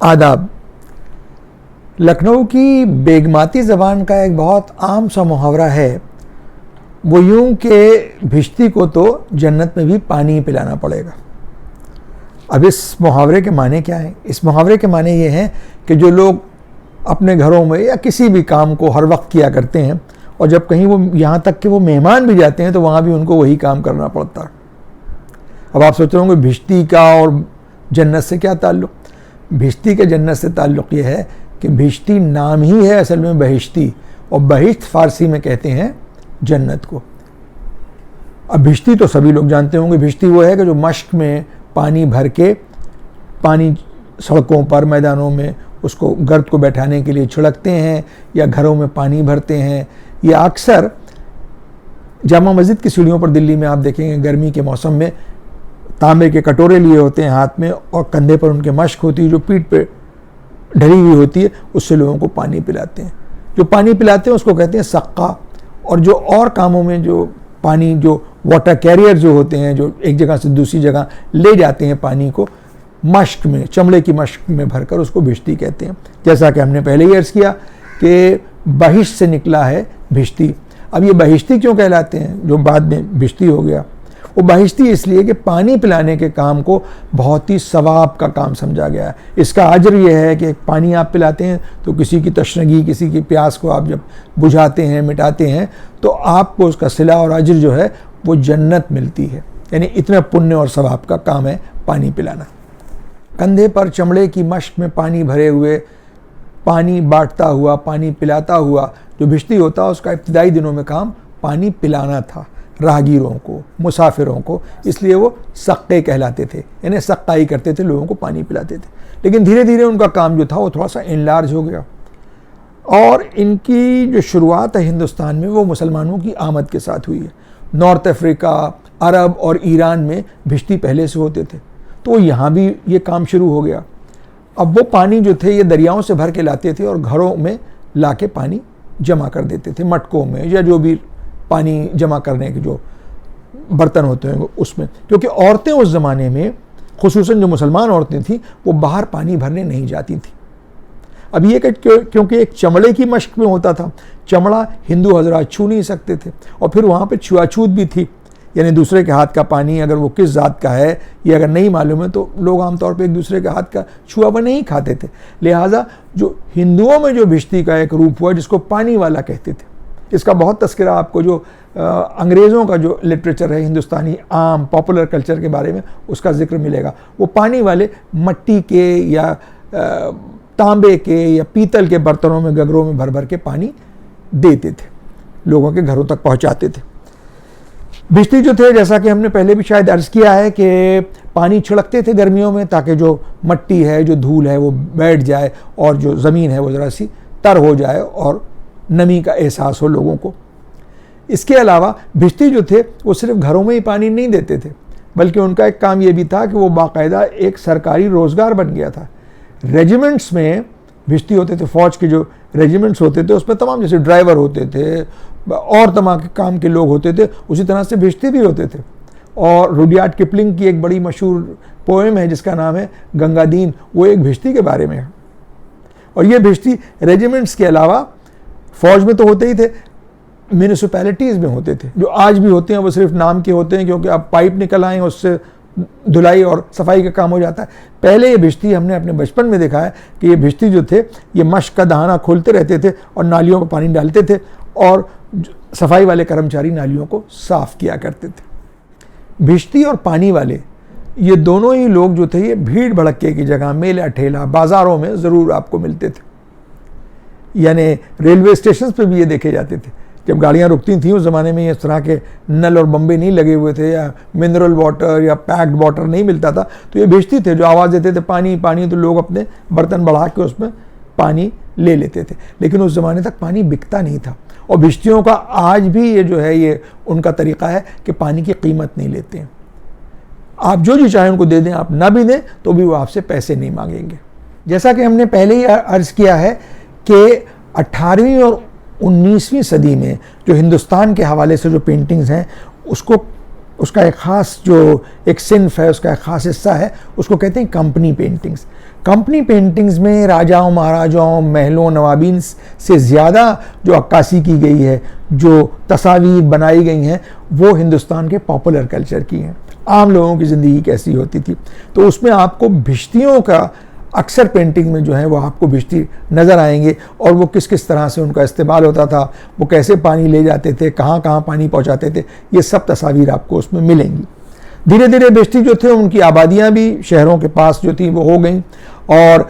आदाब। लखनऊ की बेगमाती ज़बान का एक बहुत आम सा मुहावरा है, वो यूं कि भिश्ती को तो जन्नत में भी पानी ही पिलाना पड़ेगा। अब इस मुहावरे के माने क्या हैं? इस मुहावरे के माने ये हैं कि जो लोग अपने घरों में या किसी भी काम को हर वक्त किया करते हैं और जब कहीं वो यहाँ तक कि वो मेहमान भी जाते हैं तो वहाँ भी उनको वही काम करना पड़ता है। अब आप सोच रहे होंगे भिश्ती का और जन्नत से क्या ताल्लुक़? भिश्ती के जन्नत से ताल्लुक़ ये है कि भिश्ती नाम ही है असल में बहिश्ती, और बहिश्त फ़ारसी में कहते हैं जन्नत को। अब भिश्ती तो सभी लोग जानते होंगे। भिश्ती वो है कि जो मश्क में पानी भर के पानी सड़कों पर मैदानों में उसको गर्द को बैठाने के लिए छिड़कते हैं या घरों में पानी भरते हैं। या अक्सर जामा मस्जिद की सीढ़ियों पर दिल्ली में आप देखेंगे गर्मी के मौसम में तांबे के कटोरे लिए होते हैं हाथ में और कंधे पर उनके मश्क होती है जो पीठ पे ढली हुई होती है, उससे लोगों को पानी पिलाते हैं। जो पानी पिलाते हैं उसको कहते हैं सक्का। और जो और कामों में जो पानी, जो वाटर कैरियर जो होते हैं, जो एक जगह से दूसरी जगह ले जाते हैं पानी को, मश्क में, चमड़े की मश्क में भरकर, उसको भिश्ती कहते हैं। जैसा कि हमने पहले ही अर्ज़ किया कि बहिश्त से निकला है भिश्ती। अब ये बहिश्ती क्यों कहलाते हैं, जो बाद में भिश्ती हो गया? वो बहिश्ती इसलिए कि पानी पिलाने के काम को बहुत ही सवाब का काम समझा गया है। इसका अजर यह है कि पानी आप पिलाते हैं तो किसी की तशनगी, किसी की प्यास को आप जब बुझाते हैं, मिटाते हैं, तो आपको उसका सिला और अजर जो है वो जन्नत मिलती है। यानी इतना पुण्य और सवाब का काम है पानी पिलाना। कंधे पर चमड़े की मश्क में पानी भरे हुए, पानी बांटता हुआ, पानी पिलाता हुआ जो भिश्ती होता है, उसका इब्तिदाई दिनों में काम पानी पिलाना था राहगीरों को, मुसाफिरों को। इसलिए वो सक्के कहलाते थे, यानी सक्काई करते थे, लोगों को पानी पिलाते थे। लेकिन धीरे धीरे उनका काम जो था वो थोड़ा सा इनलार्ज हो गया और इनकी जो शुरुआत है हिंदुस्तान में वो मुसलमानों की आमद के साथ हुई है। नॉर्थ अफ्रीका, अरब और ईरान में भिश्ती पहले से होते थे, तो यहाँ भी ये काम शुरू हो गया। अब वो पानी जो थे ये दरियाओं से भर के लाते थे और घरों में ला के पानी जमा कर देते थे, मटकों में या जो भी पानी जमा करने के जो बर्तन होते हैं उसमें। क्योंकि औरतें उस ज़माने में, खुसूसन जो मुसलमान औरतें थीं, वो बाहर पानी भरने नहीं जाती थीं। अब ये क्योंकि एक चमड़े की मश्क में होता था, चमड़ा हिंदू हजरात छू नहीं सकते थे और फिर वहाँ पे छुआछूत भी थी, यानी दूसरे के हाथ का पानी अगर वो किस ज़ात का है ये अगर नहीं मालूम है तो लोग आमतौर पे एक दूसरे के हाथ का छुआ हुआ नहीं खाते थे। लिहाजा जो हिंदुओं में जो भिश्ती का एक रूप हुआ जिसको पानी वाला कहते थे, इसका बहुत तस्करा आपको जो अंग्रेज़ों का जो लिटरेचर है हिंदुस्तानी आम पॉपुलर कल्चर के बारे में उसका जिक्र मिलेगा। वो पानी वाले मिट्टी के या तांबे के या पीतल के बर्तनों में, गगरों में भर भर के पानी देते थे, लोगों के घरों तक पहुंचाते थे। भिश्ती जो थे, जैसा कि हमने पहले भी शायद अर्ज़ किया है कि पानी छिड़कते थे गर्मियों में ताकि जो मिट्टी है, जो धूल है वो बैठ जाए और जो ज़मीन है वो ज़रा सी तर हो जाए और नमी का एहसास हो लोगों को। इसके अलावा भिश्ती जो थे वो सिर्फ घरों में ही पानी नहीं देते थे, बल्कि उनका एक काम ये भी था कि वो बाकायदा एक सरकारी रोज़गार बन गया था। रेजिमेंट्स में भिश्ती होते थे, फ़ौज के जो रेजिमेंट्स होते थे उसमें तमाम, जैसे ड्राइवर होते थे और तमाम के काम के लोग होते थे, उसी तरह से भिश्ती भी होते थे। और रुडयार्ड किपलिंग की एक बड़ी मशहूर पोएम है जिसका नाम है गंगादीन, वो एक भिश्ती के बारे में है। और ये भिश्ती रेजिमेंट्स के अलावा फ़ौज में तो होते ही थे, म्यूनिसिपैलिटीज़ में होते थे, जो आज भी होते हैं। वो सिर्फ नाम के होते हैं क्योंकि अब पाइप निकल आए उससे धुलाई और सफाई का काम हो जाता है। पहले ये भिश्ती हमने अपने बचपन में देखा है कि ये भिश्ती जो थे ये मश्क का दहाना खोलते रहते थे और नालियों में पानी डालते थे और सफाई वाले कर्मचारी नालियों को साफ़ किया करते थे। भिश्ती और पानी वाले ये दोनों ही लोग जो थे ये भीड़ भड़क्के की जगह, मेला ठेला, बाज़ारों में ज़रूर आपको मिलते थे। यानी रेलवे स्टेशन पे भी ये देखे जाते थे। जब गाड़ियाँ रुकती थीं उस ज़माने में इस तरह के नल और बम्बे नहीं लगे हुए थे या मिनरल वाटर या पैक्ड वाटर नहीं मिलता था, तो ये भिश्ती थे जो आवाज़ देते थे पानी पानी, तो लोग अपने बर्तन बढ़ा के उसमें पानी ले लेते थे। लेकिन उस ज़माने तक पानी बिकता नहीं था और भिश्तियों का आज भी ये जो है ये उनका तरीक़ा है कि पानी की कीमत नहीं लेते हैं। आप जो जी चाहें उनको दे दें, आप ना भी दें तो भी वो आपसे पैसे नहीं मांगेंगे। जैसा कि हमने पहले ही अर्ज़ किया है कि 18वीं और 19वीं सदी में जो हिंदुस्तान के हवाले से जो पेंटिंग्स हैं उसको उसका एक ख़ास जो एक सिन्फ है, उसका एक ख़ास हिस्सा है, उसको कहते हैं कंपनी पेंटिंग्स। कंपनी पेंटिंग्स में राजाओं, महाराजाओं, महलों, नवाबीन से ज़्यादा जो अक्कासी की गई है, जो तस्वीर बनाई गई हैं, वो हिंदुस्तान के पॉपुलर कल्चर की हैं। आम लोगों की ज़िंदगी कैसी होती थी, तो उसमें आपको भिश्तियों का अक्सर पेंटिंग में जो है वो आपको भिश्ती नज़र आएंगे, और वो किस किस तरह से उनका इस्तेमाल होता था, वो कैसे पानी ले जाते थे, कहाँ कहाँ पानी पहुँचाते थे, ये सब तस्वीर आपको उसमें मिलेंगी। धीरे धीरे भिश्ती जो थे उनकी आबादियाँ भी शहरों के पास जो थी वो हो गई, और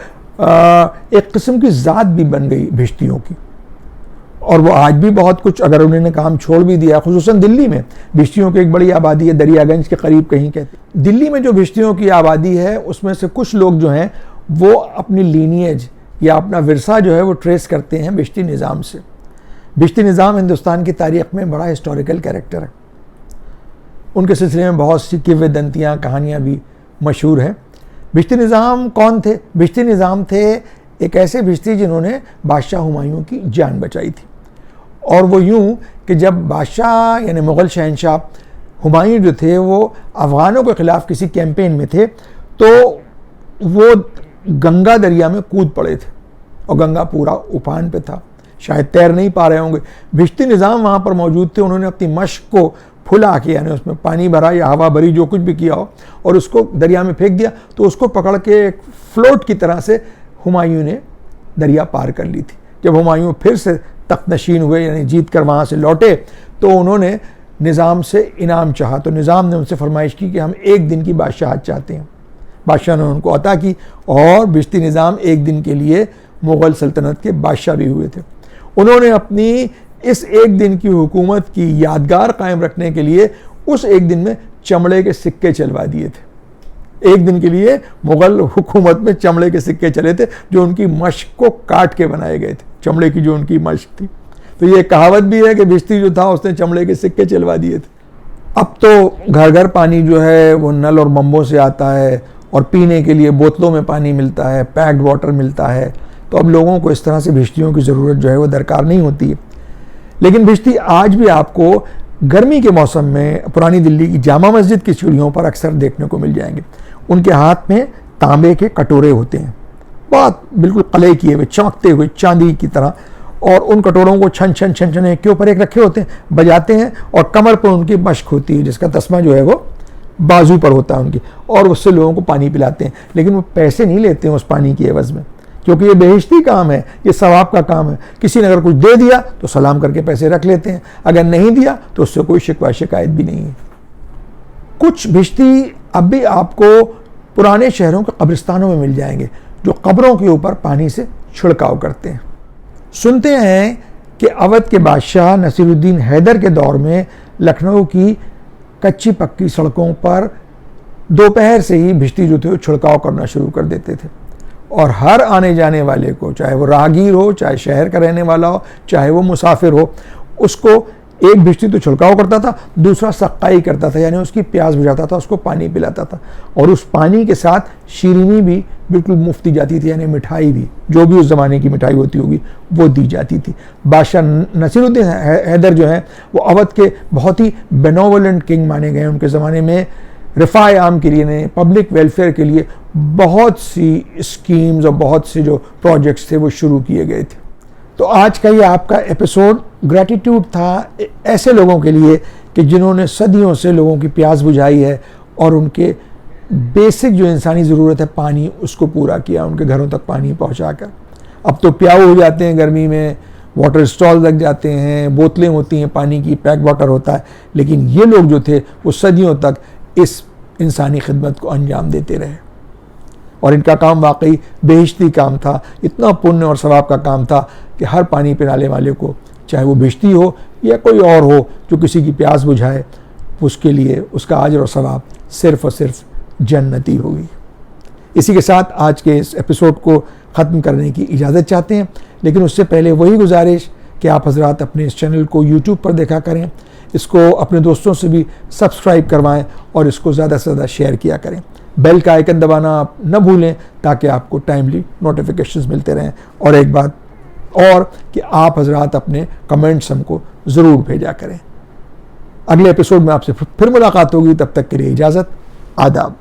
एक किस्म की ज़ात भी बन गई भिश्तियों की। और वो आज भी बहुत कुछ, अगर उन्होंने काम छोड़ भी दिया, खुसूसन दिल्ली में भिश्तियों की एक बड़ी आबादी है, दरियागंज के करीब कहीं कहते। दिल्ली में जो भिश्तियों की आबादी है उसमें से कुछ लोग जो हैं वो अपनी लीनिएज या अपना विरसा जो है वो ट्रेस करते हैं भिश्ती निज़ाम से। भिश्ती निज़ाम हिंदुस्तान की तारीख़ में बड़ा हिस्टोरिकल कैरेक्टर है। उनके सिलसिले में बहुत सी किंवदंतियाँ, कहानियाँ भी मशहूर हैं। भिश्ती निज़ाम कौन थे? भिश्ती निज़ाम थे एक ऐसे भिश्ती जिन्होंने बादशाह हुमायूं की जान बचाई थी। और वो यूं कि जब बादशाह यानी मुग़ल शहंशाह हुमायूं जो थे वो अफ़गानों के ख़िलाफ़ किसी कैंपेन में थे, तो वो गंगा दरिया में कूद पड़े थे, और गंगा पूरा उफान पे था, शायद तैर नहीं पा रहे होंगे। भिश्ती निज़ाम वहाँ पर मौजूद थे, उन्होंने अपनी मश्क को फुला के, यानी उसमें पानी भरा या हवा भरी, जो कुछ भी किया हो, और उसको दरिया में फेंक दिया, तो उसको पकड़ के एक फ्लोट की तरह से हुमायूं ने दरिया पार कर ली थी। जब हुमायूं फिर से तख्तनशीन हुए, यानी जीत कर वहाँ से लौटे, तो उन्होंने निज़ाम से इनाम चाहा। तो निज़ाम ने उनसे फरमाइश की कि हम एक दिन की बादशाहत चाहते हैं। बादशाह ने उनको अता की, और भिश्ती निज़ाम एक दिन के लिए मुग़ल सल्तनत के बादशाह भी हुए थे। उन्होंने अपनी इस एक दिन की हुकूमत की यादगार कायम रखने के लिए उस एक दिन में चमड़े के सिक्के चलवा दिए थे। एक दिन के लिए मुग़ल हुकूमत में चमड़े के सिक्के चले थे, जो उनकी मश्क को काट के बनाए गए थे, चमड़े की जो उनकी मश्क थी। तो ये कहावत भी है कि भिश्ती जो था उसने चमड़े के सिक्के चलवा दिए थे। अब तो घर घर पानी जो है वो नल और बम्बों से आता है, और पीने के लिए बोतलों में पानी मिलता है, पैक्ड वाटर मिलता है। तो अब लोगों को इस तरह से भिश्तियों की ज़रूरत जो है वो दरकार नहीं होती है। लेकिन भिश्ती आज भी आपको गर्मी के मौसम में पुरानी दिल्ली की जामा मस्जिद की सीढ़ियों पर अक्सर देखने को मिल जाएंगे। उनके हाथ में तांबे के कटोरे होते हैं, बहुत बिल्कुल कले किए हुए, चमकते हुए चांदी की तरह, और उन कटोरों को छन छन छन छन के ऊपर एक रखे होते हैं, बजाते हैं, और कमर पर उनकी मश्क होती है, जिसका तस्मा जो है वो बाजू पर होता है उनकी, और उससे लोगों को पानी पिलाते हैं। लेकिन वो पैसे नहीं लेते हैं उस पानी की एवज़ में, क्योंकि ये बेहिश्ती काम है, ये सवाब का काम है। किसी ने अगर कुछ दे दिया तो सलाम करके पैसे रख लेते हैं, अगर नहीं दिया तो उससे कोई शिकवा शिकायत भी नहीं है। कुछ भिश्ती अब भी आपको पुराने शहरों के कब्रिस्तानों में मिल जाएंगे, जो कब्रों के ऊपर पानी से छिड़काव करते हैं। सुनते हैं कि अवध के बादशाह नसीरुद्दीन हैदर के दौर में लखनऊ की कच्ची पक्की सड़कों पर दोपहर से ही भिश्ती जो थे वो छिड़काव करना शुरू कर देते थे, और हर आने जाने वाले को, चाहे वो राहगीर हो, चाहे शहर का रहने वाला हो, चाहे वो मुसाफिर हो, उसको एक भिश्ती तो छिड़काव करता था, दूसरा सक्काई करता था, यानी उसकी प्यास बुझाता था, उसको पानी पिलाता था। और उस पानी के साथ शीरीनी भी बिल्कुल मुफ्त दी जाती थी, यानी मिठाई भी, जो भी उस ज़माने की मिठाई होती होगी वो दी जाती थी। बादशाह नसीरुद्दीन हैदर जो हैं वो अवध के बहुत ही बेनोवलेंट किंग माने गए। उनके ज़माने में रिफ़ाए आम के लिए, पब्लिक वेलफेयर के लिए बहुत सी स्कीम्स और बहुत से जो प्रोजेक्ट्स थे वो शुरू किए गए थे। तो आज का ये आपका एपिसोड ग्रैटिट्यूड था ऐसे लोगों के लिए कि जिन्होंने सदियों से लोगों की प्यास बुझाई है, और उनके बेसिक जो इंसानी ज़रूरत है पानी, उसको पूरा किया, उनके घरों तक पानी पहुंचाकर। अब तो प्याऊ हो जाते हैं गर्मी में, वाटर स्टॉल लग जाते हैं, बोतलें होती हैं पानी की, पैक वाटर होता है, लेकिन ये लोग जो थे वो सदियों तक इस इंसानी खिदमत को अंजाम देते रहे। और इनका काम वाकई बेहिश्ती काम था, इतना पुण्य और सवाब का काम था कि हर पानी पिलाने वाले को, चाहे वो भिश्ती हो या कोई और हो जो किसी की प्यास बुझाए, उसके लिए उसका अजर और सवाब सिर्फ़ और सिर्फ जन्नती होगी। इसी के साथ आज के इस एपिसोड को ख़त्म करने की इजाज़त चाहते हैं, लेकिन उससे पहले वही गुजारिश कि आप हजरात अपने इस चैनल को यूट्यूब पर देखा करें, इसको अपने दोस्तों से भी सब्सक्राइब करवाएं, और इसको ज़्यादा से ज़्यादा शेयर किया करें। बेल का आइकन दबाना आप न भूलें, ताकि आपको टाइमली नोटिफिकेशंस मिलते रहें। और एक बात और कि आप हजरात अपने कमेंट्स हमको ज़रूर भेजा करें। अगले एपिसोड में आपसे फिर मुलाकात होगी, तब तक के लिए इजाज़त, आदाब।